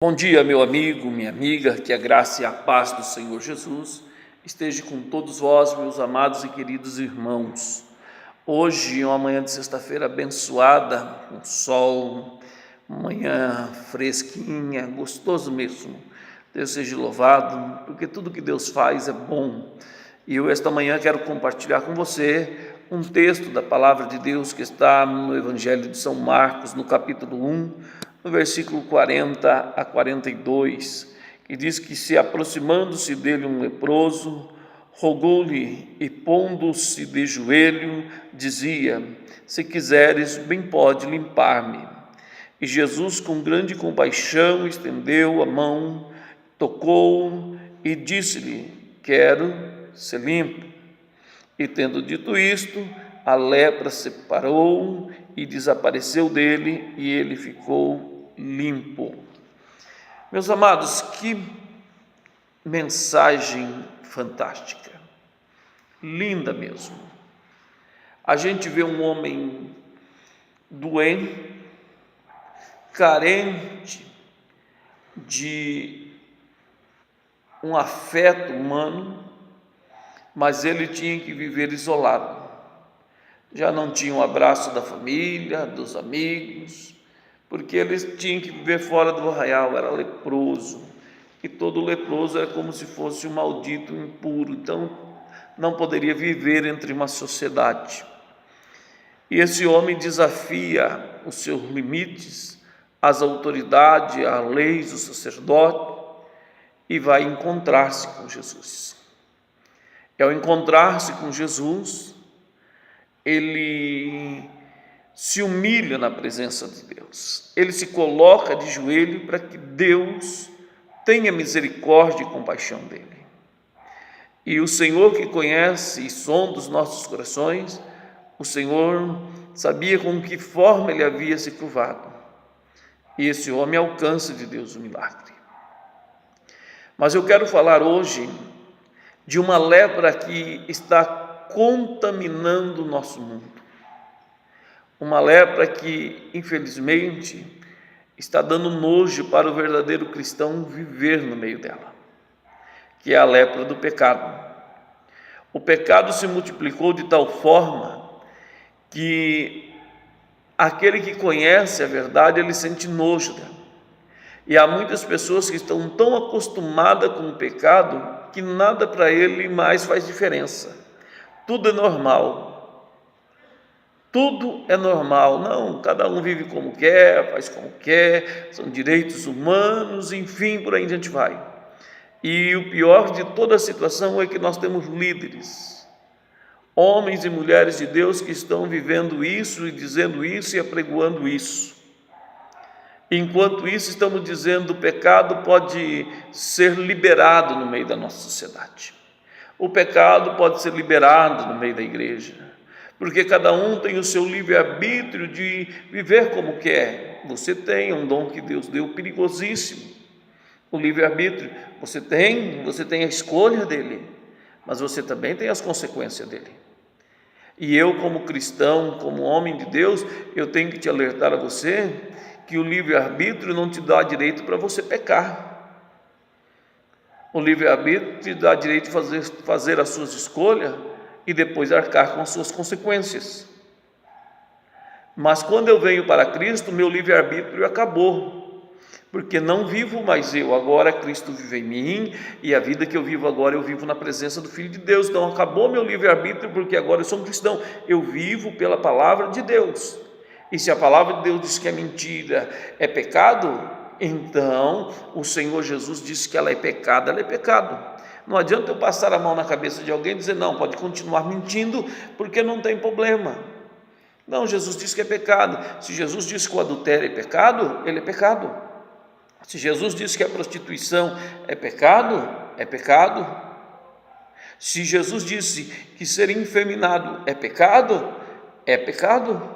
Bom dia, meu amigo, minha amiga, que a graça e a paz do Senhor Jesus esteja com todos vós, meus amados e queridos irmãos. Hoje é uma manhã de sexta-feira abençoada, com sol, manhã fresquinha, gostoso mesmo. Deus seja louvado, porque tudo que Deus faz é bom. E eu esta manhã quero compartilhar com você um texto da palavra de Deus que está no Evangelho de São Marcos, no capítulo 1, no versículo 40 a 42, que diz que, se aproximando-se dele um leproso, rogou-lhe e, pondo-se de joelho, dizia: se quiseres, bem pode limpar-me. E Jesus, com grande compaixão, estendeu a mão, tocou-o e disse-lhe: quero ser limpo. E tendo dito isto, a lepra se separou e desapareceu dele, e ele ficou limpo. Meus amados, que mensagem fantástica, linda mesmo. A gente vê um homem doente, carente de um afeto humano, mas ele tinha que viver isolado. Já não tinha o abraço da família, dos amigos, porque ele tinha que viver fora do arraial, era leproso, e todo leproso era como se fosse um maldito impuro, então não poderia viver entre uma sociedade. E esse homem desafia os seus limites, as autoridades, as leis, o sacerdote, e vai encontrar-se com Jesus. E ao encontrar-se com Jesus, ele se humilha na presença de Deus, ele se coloca de joelho para que Deus tenha misericórdia e compaixão dele. E o Senhor, que conhece e sonda os nossos corações, o Senhor sabia com que forma ele havia se curvado, e esse homem alcança de Deus o milagre. Mas eu quero falar hoje de uma lepra que está contaminando o nosso mundo. Uma lepra que, infelizmente, está dando nojo para o verdadeiro cristão viver no meio dela, que é a lepra do pecado. O pecado se multiplicou de tal forma que aquele que conhece a verdade, ele sente nojo dela. E há muitas pessoas que estão tão acostumadas com o pecado que nada para ele mais faz diferença. Tudo é normal. Tudo é normal, não, cada um vive como quer, faz como quer, são direitos humanos, enfim, por aí a gente vai. E o pior de toda a situação é que nós temos líderes, homens e mulheres de Deus que estão vivendo isso e dizendo isso e apregoando isso. Enquanto isso, estamos dizendo que o pecado pode ser liberado no meio da nossa sociedade. O pecado pode ser liberado no meio da igreja, porque cada um tem o seu livre-arbítrio de viver como quer. Você tem um dom que Deus deu perigosíssimo, o livre-arbítrio. Você tem a escolha dele, mas você também tem as consequências dele. E eu, como cristão, como homem de Deus, eu tenho que te alertar a você que o livre-arbítrio não te dá direito para você pecar. O livre-arbítrio te dá direito de fazer as suas escolhas e depois arcar com as suas consequências. Mas quando eu venho para Cristo, meu livre-arbítrio acabou, porque não vivo mais eu, agora Cristo vive em mim, e a vida que eu vivo agora, eu vivo na presença do Filho de Deus. Então acabou meu livre-arbítrio, porque agora eu sou um cristão, eu vivo pela palavra de Deus. E se a palavra de Deus diz que é mentira, é pecado, então o Senhor Jesus disse que ela é pecado, ela é pecado. Não adianta eu passar a mão na cabeça de alguém e dizer, não, pode continuar mentindo, porque não tem problema. Não, Jesus disse que é pecado. Se Jesus disse que o adultério é pecado, ele é pecado. Se Jesus disse que a prostituição é pecado, é pecado. Se Jesus disse que ser efeminado é pecado, é pecado.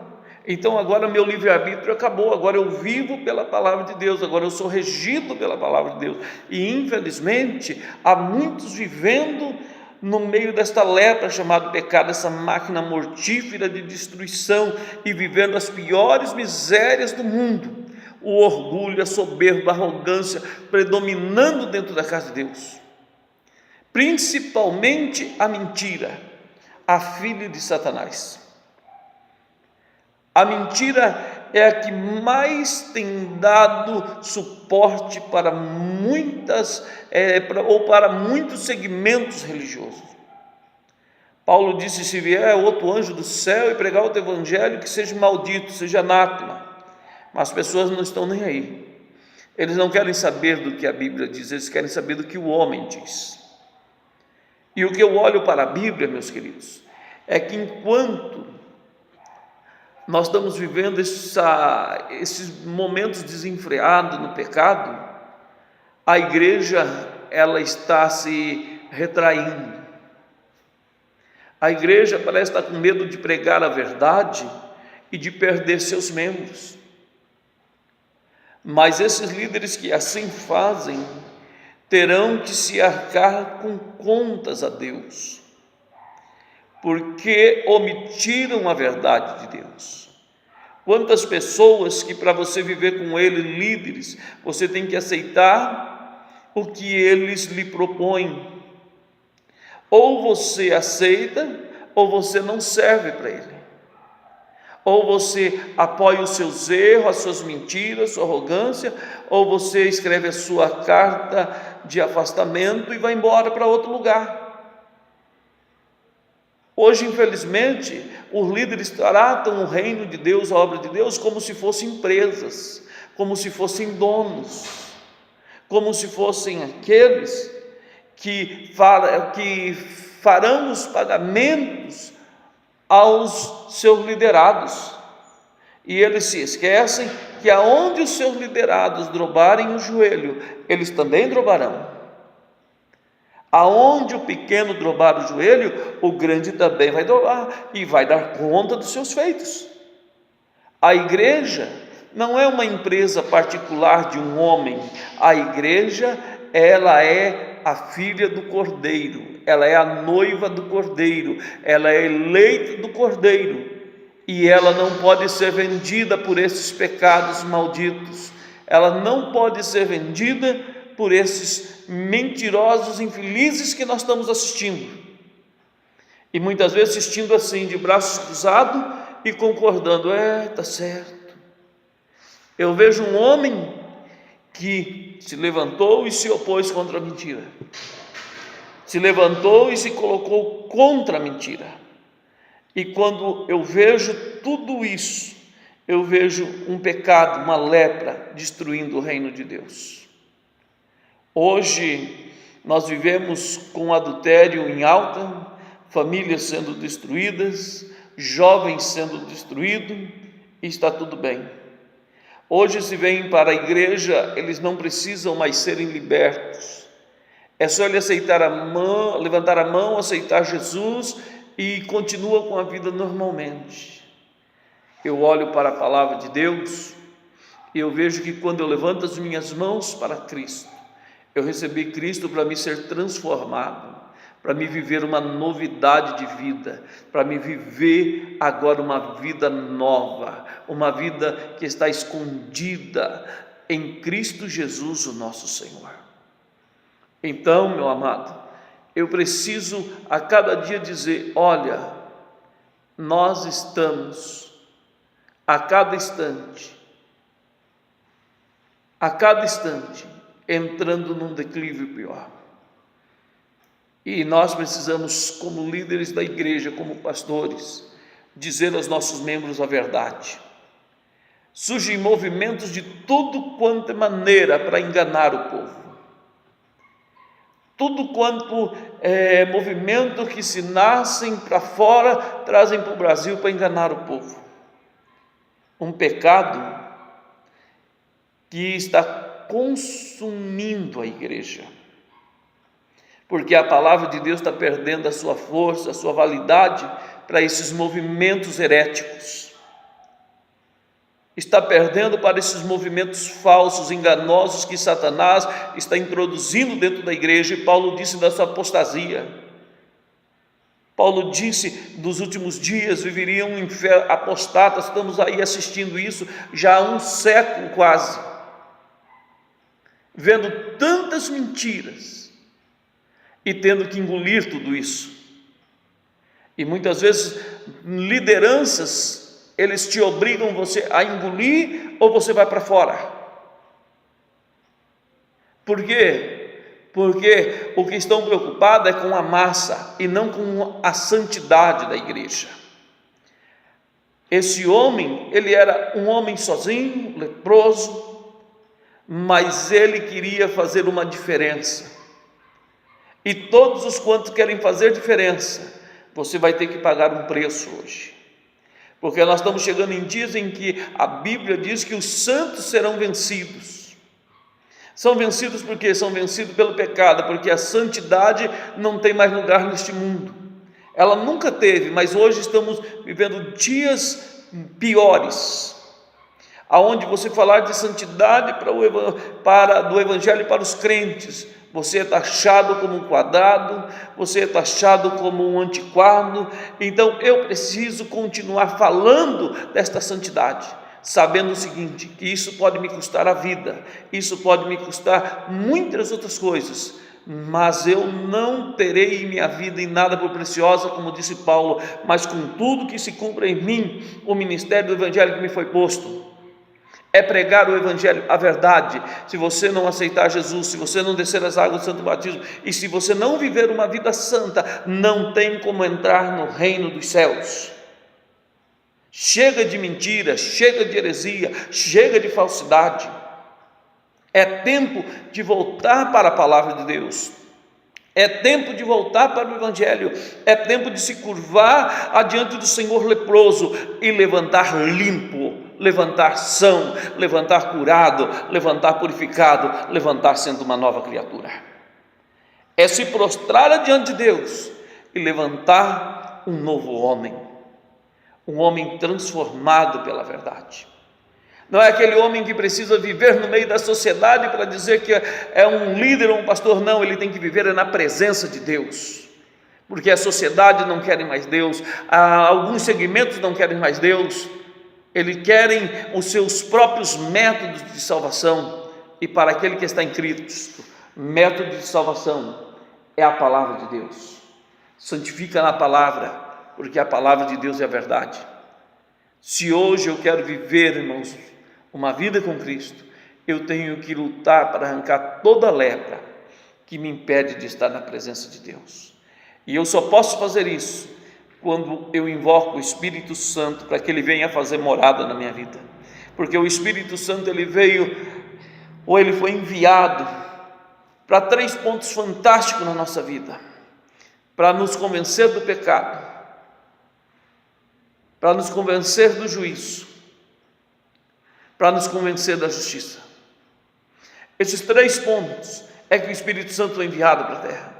Então agora meu livre-arbítrio acabou, agora eu vivo pela palavra de Deus, agora eu sou regido pela palavra de Deus. E infelizmente há muitos vivendo no meio desta lepra chamada pecado, essa máquina mortífera de destruição, e vivendo as piores misérias do mundo. o orgulho, a soberba, a arrogância predominando dentro da casa de Deus. Principalmente a mentira, a filha de Satanás. A mentira é a que mais tem dado suporte para para muitos segmentos religiosos. Paulo disse: se vier outro anjo do céu e pregar outro evangelho, que seja maldito, seja anátema. Mas as pessoas não estão nem aí. Eles não querem saber do que a Bíblia diz, eles querem saber do que o homem diz. E o que eu olho para a Bíblia, meus queridos, é que enquanto nós estamos vivendo esses momentos desenfreados no pecado, a igreja ela está se retraindo. A igreja parece estar com medo de pregar a verdade e de perder seus membros. Mas esses líderes que assim fazem terão que se arcar com contas a Deus, porque omitiram a verdade de Deus. Quantas pessoas que para você viver com ele, líderes, você tem que aceitar o que eles lhe propõem. Ou você aceita, ou você não serve para ele. Ou você apoia os seus erros, as suas mentiras, a sua arrogância, ou você escreve a sua carta de afastamento e vai embora para outro lugar. Hoje, infelizmente, os líderes tratam o reino de Deus, a obra de Deus, como se fossem empresas, como se fossem donos, como se fossem aqueles que farão os pagamentos aos seus liderados, e eles se esquecem que aonde os seus liderados drobarem o joelho, eles também drobarão. Aonde o pequeno drobar o joelho, o grande também vai dobrar e vai dar conta dos seus feitos. A igreja não é uma empresa particular de um homem. A igreja, ela é a filha do Cordeiro, ela é a noiva do Cordeiro, ela é eleita do Cordeiro, e ela não pode ser vendida por esses pecados malditos, ela não pode ser vendida por esses mentirosos infelizes que nós estamos assistindo, e muitas vezes assistindo assim, de braços cruzados e concordando: está certo. Eu vejo um homem que se levantou e se opôs contra a mentira, se levantou e se colocou contra a mentira, e quando eu vejo tudo isso, eu vejo um pecado, uma lepra destruindo o reino de Deus. Hoje nós vivemos com adultério em alta, famílias sendo destruídas, jovens sendo destruídos, e está tudo bem. Hoje se vem para a igreja, eles não precisam mais serem libertos, é só ele aceitar a mão, levantar a mão, aceitar Jesus e continua com a vida normalmente. Eu olho para a palavra de Deus e eu vejo que quando eu levanto as minhas mãos para Cristo, eu recebi Cristo para me ser transformado, para me viver uma novidade de vida, para me viver agora uma vida nova, uma vida que está escondida em Cristo Jesus, o nosso Senhor. Então, meu amado, eu preciso a cada dia dizer: olha, nós estamos a cada instante entrando num declínio pior. E nós precisamos, como líderes da igreja, como pastores, dizer aos nossos membros a verdade. Surgem movimentos de tudo quanto é maneira para enganar o povo. Tudo quanto é movimento que se nascem para fora, trazem para o Brasil para enganar o povo. Um pecado que está consumindo a igreja, porque a palavra de Deus está perdendo a sua força, a sua validade para esses movimentos heréticos, está perdendo para esses movimentos falsos, enganosos que Satanás está introduzindo dentro da igreja, e Paulo disse da sua apostasia. Paulo disse, dos últimos dias viveriam um inferno, apostatas. Estamos aí assistindo isso já há um século quase, vendo tantas mentiras e tendo que engolir tudo isso. E muitas vezes lideranças, eles te obrigam você a engolir ou você vai para fora. Por quê? Porque o que estão preocupados é com a massa e não com a santidade da igreja. Esse homem, ele era um homem sozinho, leproso, mas ele queria fazer uma diferença. E todos os quantos querem fazer diferença, você vai ter que pagar um preço hoje. Porque nós estamos chegando em dias em que a Bíblia diz que os santos serão vencidos. São vencidos porque são vencidos pelo pecado, porque a santidade não tem mais lugar neste mundo. Ela nunca teve, mas hoje estamos vivendo dias piores, aonde você falar de santidade do evangelho para os crentes, você é taxado como um quadrado, você é taxado como um antiquado. Então eu preciso continuar falando desta santidade, sabendo o seguinte, que isso pode me custar a vida, isso pode me custar muitas outras coisas, mas eu não terei minha vida em nada por preciosa, como disse Paulo, mas com tudo que se cumpra em mim, o ministério do evangelho que me foi posto, é pregar o evangelho, a verdade. Se você não aceitar Jesus, se você não descer as águas do santo batismo, e se você não viver uma vida santa, não tem como entrar no reino dos céus. Chega de mentira, chega de heresia, chega de falsidade. É tempo de voltar para a palavra de Deus, é tempo de voltar para o evangelho, é tempo de se curvar adiante do Senhor leproso e levantar limpo, levantar são, levantar curado, levantar purificado, levantar sendo uma nova criatura. É se prostrar adiante de Deus e levantar um novo homem, um homem transformado pela verdade. Não é aquele homem que precisa viver no meio da sociedade para dizer que é um líder ou um pastor. Não, ele tem que viver na presença de Deus, porque a sociedade não quer mais Deus, alguns segmentos não querem mais Deus, eles querem os seus próprios métodos de salvação. E para aquele que está em Cristo, método de salvação é a palavra de Deus. Santifica na palavra, porque a palavra de Deus é a verdade. Se hoje eu quero viver, irmãos, uma vida com Cristo, eu tenho que lutar para arrancar toda a lepra que me impede de estar na presença de Deus. E eu só posso fazer isso quando eu invoco o Espírito Santo para que ele venha fazer morada na minha vida. Porque o Espírito Santo, ele veio, ou ele foi enviado para 3 pontos fantásticos na nossa vida: para nos convencer do pecado, para nos convencer do juízo, para nos convencer da justiça. Esses 3 pontos é que o Espírito Santo foi enviado para a terra.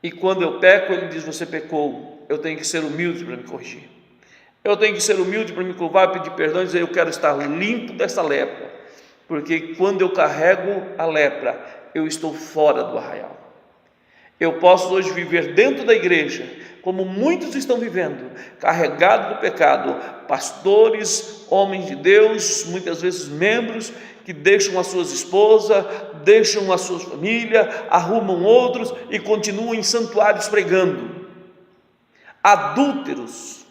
E quando eu peco, ele diz: você pecou. Eu tenho que ser humilde para me corrigir, eu tenho que ser humilde para me curvar, pedir perdão e dizer: eu quero estar limpo dessa lepra, porque quando eu carrego a lepra, eu estou fora do arraial. Eu posso hoje viver dentro da igreja, como muitos estão vivendo, carregado do pecado, pastores, homens de Deus, muitas vezes membros, que deixam as suas esposas, deixam a sua família, arrumam outros e continuam em santuários pregando. Adúlteros.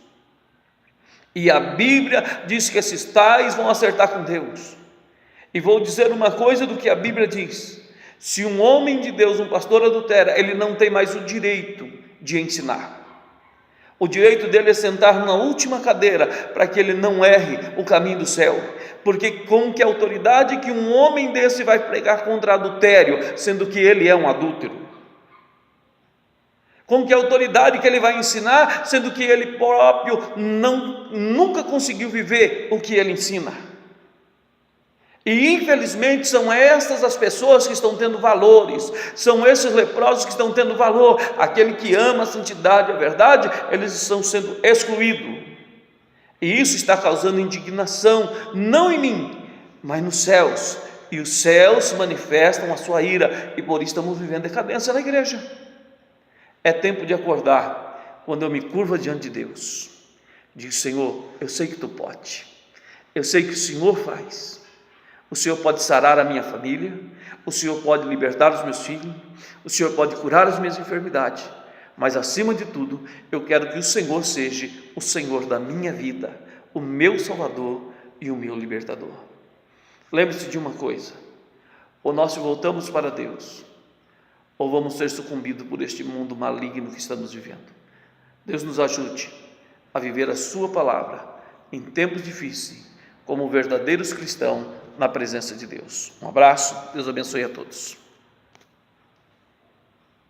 E a Bíblia diz que esses tais vão acertar com Deus. E vou dizer uma coisa do que a Bíblia diz: se um homem de Deus, um pastor adultera, ele não tem mais o direito de ensinar. O direito dele é sentar na última cadeira, para que ele não erre o caminho do céu. Porque com que autoridade que um homem desse vai pregar contra adultério, sendo que ele é um adúltero? Com que autoridade que ele vai ensinar, sendo que ele próprio nunca conseguiu viver o que ele ensina? E infelizmente são estas as pessoas que estão tendo valores, são esses leprosos que estão tendo valor. Aquele que ama a santidade, a verdade, eles estão sendo excluídos. E isso está causando indignação, não em mim, mas nos céus. E os céus manifestam a sua ira, e por isso estamos vivendo decadência na igreja. É tempo de acordar. quando eu me curvo diante de Deus, digo: Senhor, eu sei que Tu pode, eu sei que o Senhor faz. O Senhor pode sarar a minha família, o Senhor pode libertar os meus filhos, o Senhor pode curar as minhas enfermidades, mas acima de tudo, eu quero que o Senhor seja o Senhor da minha vida, o meu Salvador e o meu libertador. Lembre-se de uma coisa: ou nós voltamos para Deus, ou vamos ser sucumbidos por este mundo maligno que estamos vivendo. Deus nos ajude a viver a sua palavra em tempos difíceis, como verdadeiros cristãos na presença de Deus. Um abraço, Deus abençoe a todos.